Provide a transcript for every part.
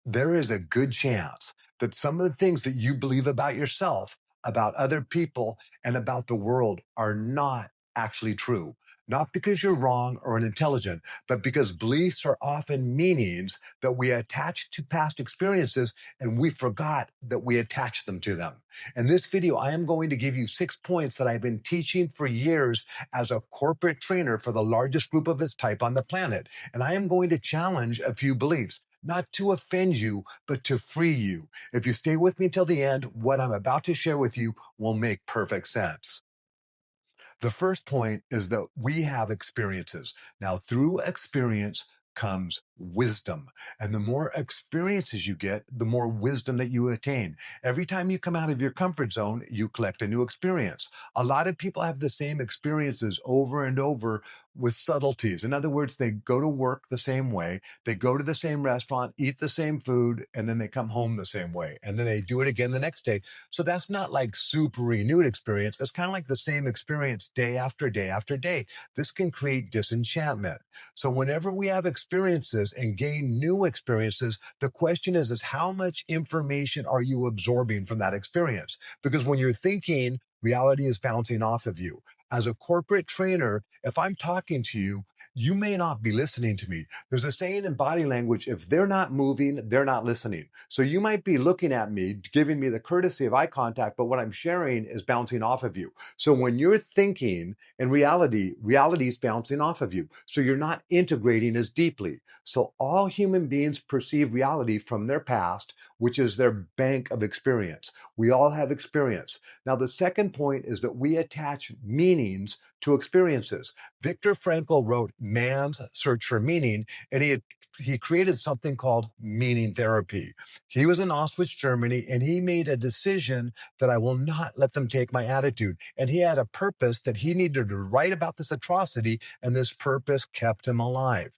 There is a good chance that some of the things that you believe about yourself, about other people, and about the world are not actually true. Not because you're wrong or unintelligent, but because beliefs are often meanings that we attach to past experiences and we forgot that we attached them to them. In this video, I am going to give you 6 points that I've been teaching for years as a corporate trainer for the largest group of its type on the planet. And I am going to challenge a few beliefs, not to offend you, but to free you. If you stay with me until the end, what I'm about to share with you will make perfect sense. The first point is that we have experiences. Now, through experience comes wisdom. And the more experiences you get, the more wisdom that you attain. Every time you come out of your comfort zone, you collect a new experience. A lot of people have the same experiences over and over with subtleties. In other words, they go to work the same way, they go to the same restaurant, eat the same food, and then they come home the same way. And then they do it again the next day. So that's not like super renewed experience. It's kind of like the same experience day after day after day. This can create disenchantment. So whenever we have experiences and gain new experiences, the question is how much information are you absorbing from that experience? Because when you're thinking, reality is bouncing off of you. As a corporate trainer, if I'm talking to you, you may not be listening to me. There's a saying in body language, if they're not moving, they're not listening. So you might be looking at me, giving me the courtesy of eye contact, but what I'm sharing is bouncing off of you. So when you're thinking, in reality, reality is bouncing off of you. So you're not integrating as deeply. So all human beings perceive reality from their past, which is their bank of experience. We all have experience. Now, the second point is that we attach meanings to experiences. Viktor Frankl wrote Man's Search for Meaning, and he created something called meaning therapy. He was in Auschwitz, Germany, and he made a decision that I will not let them take my attitude. And he had a purpose that he needed to write about this atrocity, and this purpose kept him alive.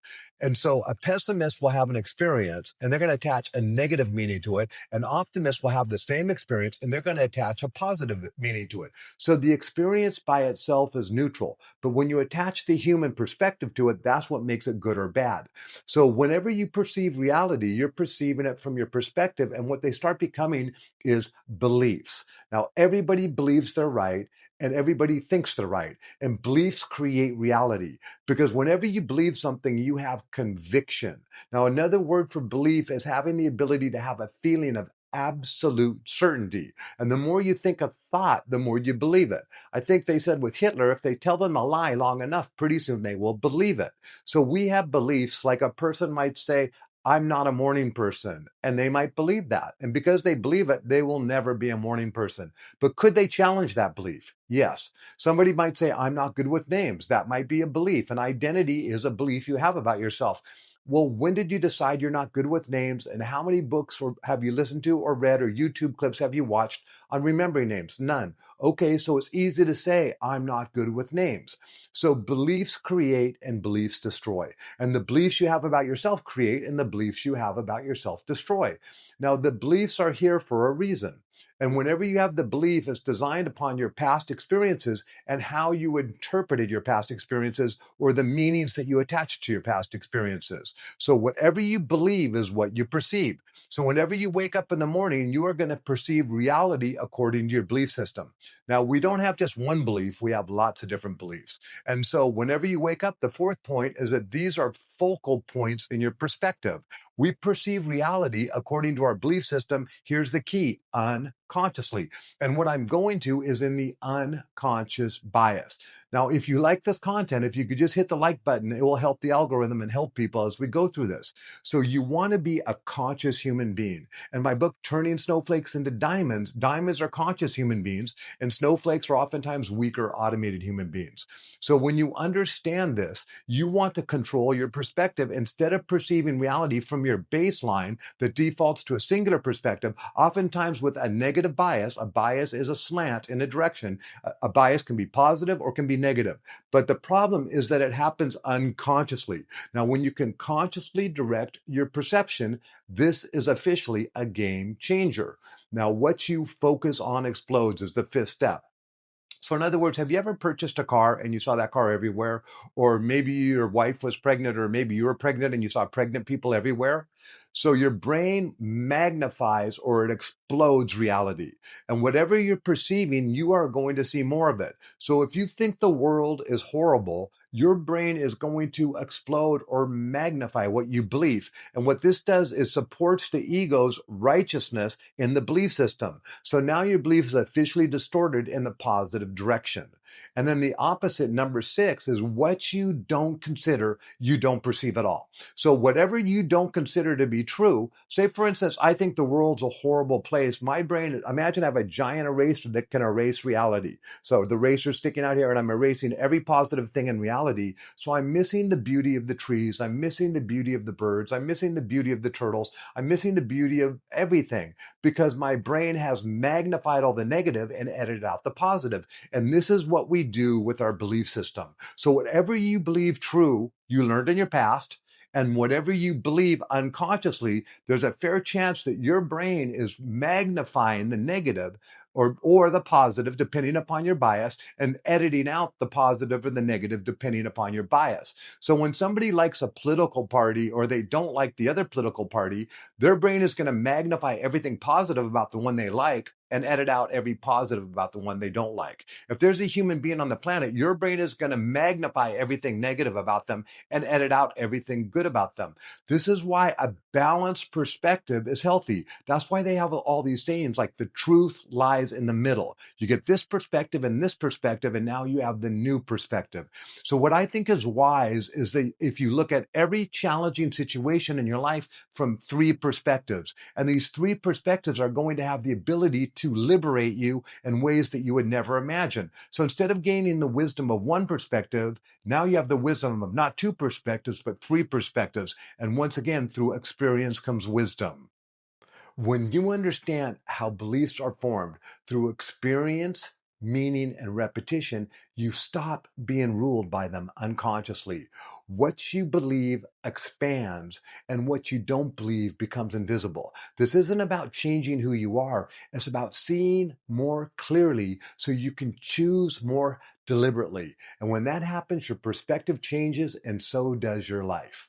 And so a pessimist will have an experience and they're going to attach a negative meaning to it. An optimist will have the same experience and they're going to attach a positive meaning to it. So the experience by itself is neutral. But when you attach the human perspective to it, that's what makes it good or bad. So whenever you perceive reality, you're perceiving it from your perspective. And what they start becoming is beliefs. Now, everybody believes they're right and everybody thinks they're right. And beliefs create reality because whenever you believe something, you have conviction. Now, another word for belief is having the ability to have a feeling of absolute certainty. And the more you think a thought, the more you believe it. I think they said with Hitler, if they tell them a lie long enough, pretty soon they will believe it. So we have beliefs like a person might say, I'm not a morning person, and they might believe that. And because they believe it, they will never be a morning person. But could they challenge that belief? Yes. Somebody might say, I'm not good with names. That might be a belief. An identity is a belief you have about yourself. Well, when did you decide you're not good with names? And how many books have you listened to or read or YouTube clips have you watched on remembering names? None. Okay, so it's easy to say, I'm not good with names. So beliefs create and beliefs destroy. And the beliefs you have about yourself create and the beliefs you have about yourself destroy. Now, the beliefs are here for a reason. And whenever you have the belief, it's designed upon your past experiences and how you interpreted your past experiences or the meanings that you attach to your past experiences. So whatever you believe is what you perceive. So whenever you wake up in the morning, you are going to perceive reality according to your belief system. Now, we don't have just one belief, we have lots of different beliefs. And so whenever you wake up, the fourth point is that these are focal points in your perspective. We perceive reality according to our belief system. Here's the key, unconsciously. And what I'm going to is in the unconscious bias. Now, if you like this content, if you could just hit the like button, it will help the algorithm and help people as we go through this. So you want to be a conscious human being. And my book, Turning Snowflakes into Diamonds, diamonds are conscious human beings, and snowflakes are oftentimes weaker, automated human beings. So when you understand this, you want to control your perspective instead of perceiving reality from your baseline that defaults to a singular perspective, oftentimes with a negative bias. A bias is a slant in a direction. A bias can be positive or can be negative. But the problem is that it happens unconsciously. Now, when you can consciously direct your perception, this is officially a game changer. Now, what you focus on explodes is the fifth step. So, in other words, have you ever purchased a car and you saw that car everywhere? Or maybe your wife was pregnant, or maybe you were pregnant and you saw pregnant people everywhere? So, your brain magnifies or it explodes reality. And whatever you're perceiving, you are going to see more of it. So, if you think the world is horrible, your brain is going to explode or magnify what you believe. And what this does is supports the ego's righteousness in the belief system. So now your belief is officially distorted in the positive direction. And then the opposite, number 6, is what you don't consider, you don't perceive at all. So whatever you don't consider to be true, say for instance, I think the world's a horrible place. My brain, imagine I have a giant eraser that can erase reality. So the eraser's sticking out here and I'm erasing every positive thing in reality. So I'm missing the beauty of the trees. I'm missing the beauty of the birds. I'm missing the beauty of the turtles. I'm missing the beauty of everything because my brain has magnified all the negative and edited out the positive. And this is what we do with our belief system. So whatever you believe true, you learned in your past, and whatever you believe unconsciously, there's a fair chance that your brain is magnifying the negative or the positive, depending upon your bias, and editing out the positive or the negative, depending upon your bias. So when somebody likes a political party or they don't like the other political party, their brain is going to magnify everything positive about the one they like and edit out every positive about the one they don't like. If there's a human being on the planet, your brain is going to magnify everything negative about them and edit out everything good about them. This is why a balanced perspective is healthy. That's why they have all these sayings like the truth lies in the middle. You get this perspective and this perspective, and now you have the new perspective. So what I think is wise is that if you look at every challenging situation in your life from 3 perspectives, and these 3 perspectives are going to have the ability to liberate you in ways that you would never imagine. So instead of gaining the wisdom of 1 perspective, now you have the wisdom of not 2 perspectives, but 3 perspectives. And once again, through experience comes wisdom. When you understand how beliefs are formed through experience, meaning, and repetition, you stop being ruled by them unconsciously. What you believe expands, and what you don't believe becomes invisible. This isn't about changing who you are, it's about seeing more clearly so you can choose more deliberately. And when that happens, your perspective changes, and so does your life.